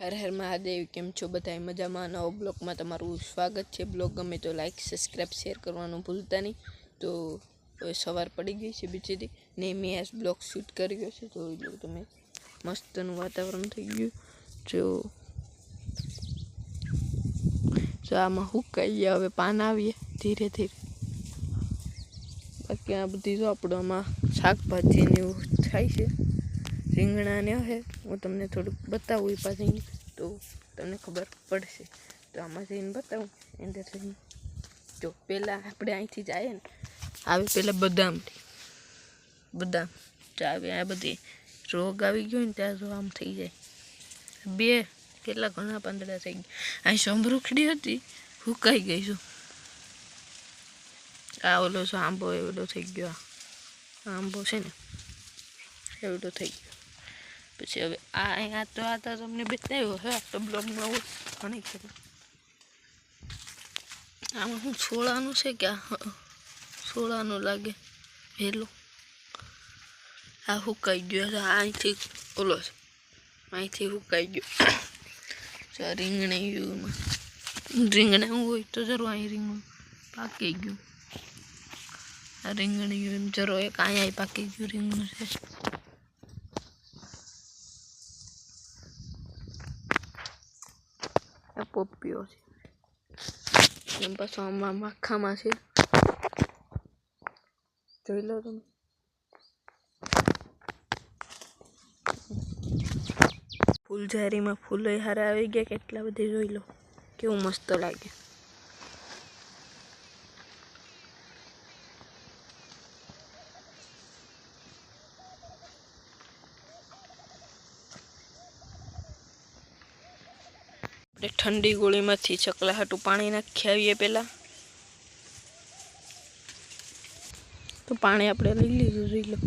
હર હર મહાદેવ. કેમ છો બધા? મજામાં? નવો બ્લોગમાં તમારું સ્વાગત છે. બ્લોગ ગમે તો લાઈક, સબસ્ક્રાઈબ, શેર કરવાનું ભૂલતા નહીં. તો સવાર પડી ગઈ છે બીજેથી ને મેં આ બ્લોગ શૂટ કર્યો છે. તો તમે મસ્તનું વાતાવરણ થઈ ગયું જો આમાં હુકાઈ ગયા. હવે પાન આવીએ ધીરે ધીરે. બાકી આ બધી જો આપણું આમાં શાકભાજી ને એવું થાય છે. રીંગણા ને હે હું તમને થોડુંક બતાવું એ પાછી તો તમને ખબર પડશે. તો આમાં જઈને બતાવું અંદર જઈને. જો પહેલાં આપણે અહીંથી જઈએ ને આવે પહેલાં બદામ આવે. આ બધી રોગ આવી ગયો ને ત્યાં જો આમ થઈ જાય. બે કેટલા ઘણા પાંદડા થઈ ગયા. અહીં સમરૂખડી હતી હુકાઈ ગઈ છું. આ ઓલો છો આંબો એવડો થઈ ગયો. આંબો છે ને એવડો થઈ ગયો. પછી હવે આ તો તમને બતાવ્યો હે તો બ્લોગમાં ઘણી ખબર. આમાં શું છોડાનું છે કે છોડાનું લાગે વહેલું. આ હુકાઈ ગયો છે. અહીંથી ઓલો છે અહીંથી હુકાઈ ગયો. રીંગણા હોય તો જરૂર અહીં રીંગણું પાકી ગયું. આ રીંગણી જરો એક અહીંયા પાકી ગયું રીંગણું છે. આ પોપીઓ છે એમ પાછું આમાં માખામાં છે. જોઈ લો તમે. ફૂલઝારીમાં ફૂલો હારા આવી ગયા કેટલા બધી. જોઈ લો કેવું મસ્ત લાગે. ઠંડી ગોળીમાંથી ચકલા હાટું પાણી નાખી આવીએ પહેલાં. તો પાણી આપણે લઈ લીધું. જોઈ લો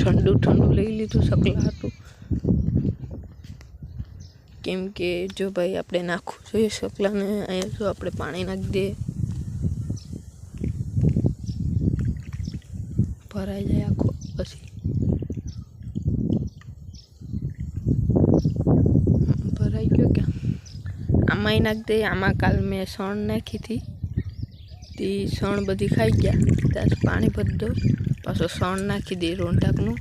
ઠંડુ લઈ લીધું ચકલા હાટું. કેમ કે જો ભાઈ આપણે નાખવું જોઈએ ચકલાને. અહીંયા જો આપણે પાણી નાખી દઈએ ભરાઈ જાય આખો. પછી ભરાઈ ગયો ક્યાં આમાંય નાખી દઈએ. આમાં કાલ મેં સણ નાખી હતી તે સણ બધી ખાઈ ગયા. ત્યાં પાણી ભરી દો પાછો સણ નાખી દઈએ રોંઢાકનું.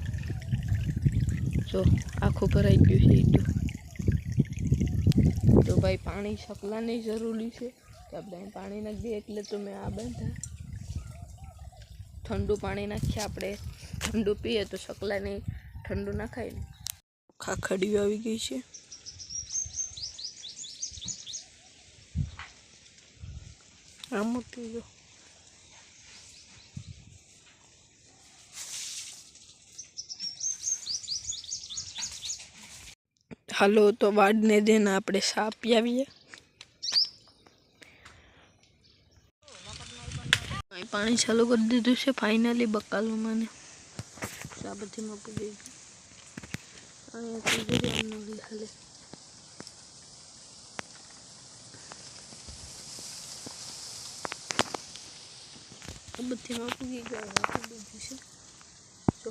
જો આખું ભરાઈ ગયું છે. તો ભાઈ પાણી ચકલાને જરૂરી છે તો આપણે પાણી નાખી દઈએ. એટલે તો મેં આ બાંધા ઠંડુ પાણી નાખીએ. આપણે ઠંડુ પીએ તો ચકલાને ઠંડુ ના ખાય ને. ખાખડીઓ આવી ગઈ છે. આ મોટી જો હાલો તો વાડને દેને આપણે સા પીવીએ. પાણી ચાલુ કરી દીધું છે ફાઇનલી. બકાલું મને સા બધીમાં પૂરી ગયું. અહીંયાથી હાલે બધીમાં પૂરી ગયા. છે જો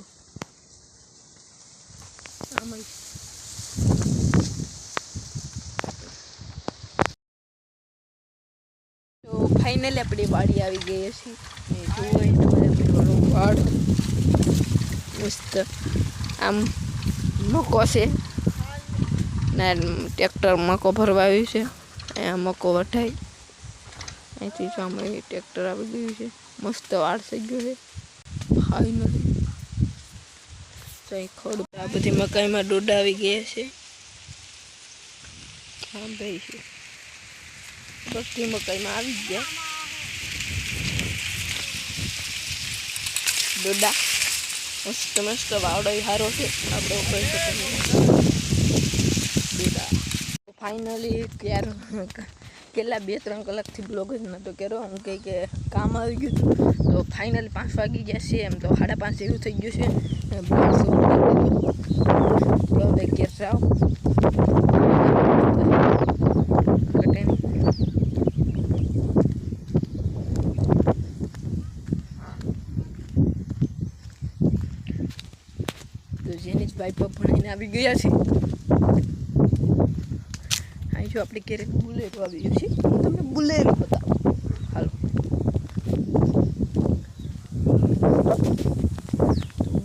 આમાં તો ફાઇનલી આપણી વાડી આવી ગઈ છે. વાડ મસ્ત આમ મકો છે ને ટ્રેક્ટર મકો ભરવા આવ્યું છે. અહીંયા મકો વઢાય. અહીંથી સામે ટ્રેક્ટર આવી ગયું છે. મસ્ત વાડ થઈ ગયો છે ફાઇનલી. તો અહીં ખડ આ બધી મકાઈમાં ડોડા આવી ગયા છે. હા ભાઈ છે બધી મકાઈમાં આવી ગયા ડોડા. મસ્ત વાવડો સારો છે. આપણે કહી શકીએ ડોડા. ફાઇનલી કેટલા 2-3 કલાકથી બ્લોગ જ નહોતો કર્યો. હું કહે કે કામ આવી ગયું હતું. તો ફાઇનલી 5 વાગી ગયા છે. એમ તો 5:30 જેવું થઈ ગયું છે. બ્લોગ ઘેર જાઓ. તો જેની જ ભાઈ ભણીને આવી ગયા છે. જો આપણે ઘેરે બુલેરો આવી ગયું છે, હું તમને બુલેરો બતાવું. હાલો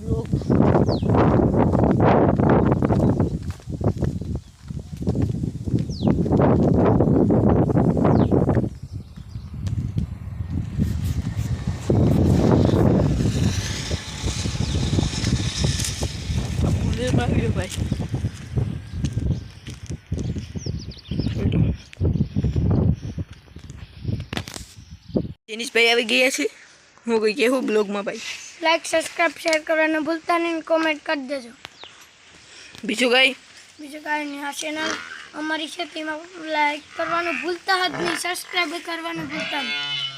બ્લોગ બુલેરો આવ્યો ભાઈ. જેનીશભાઈ આવી ગયા છે. હું કઈ કહેવું બ્લોગમાં ભાઈ? લાઈક સબસ્ક્રાઇબ શેર કરવાનું ભૂલતા નહીં, કોમેન્ટ કરી દેજો. બીજું કાંઈ નહીં. આ ચેનલ અમારી છે તેમાં લાઈક કરવાનું ભૂલતા જ નહીં, સબસ્ક્રાઇબ કરવાનું ભૂલતા નહીં.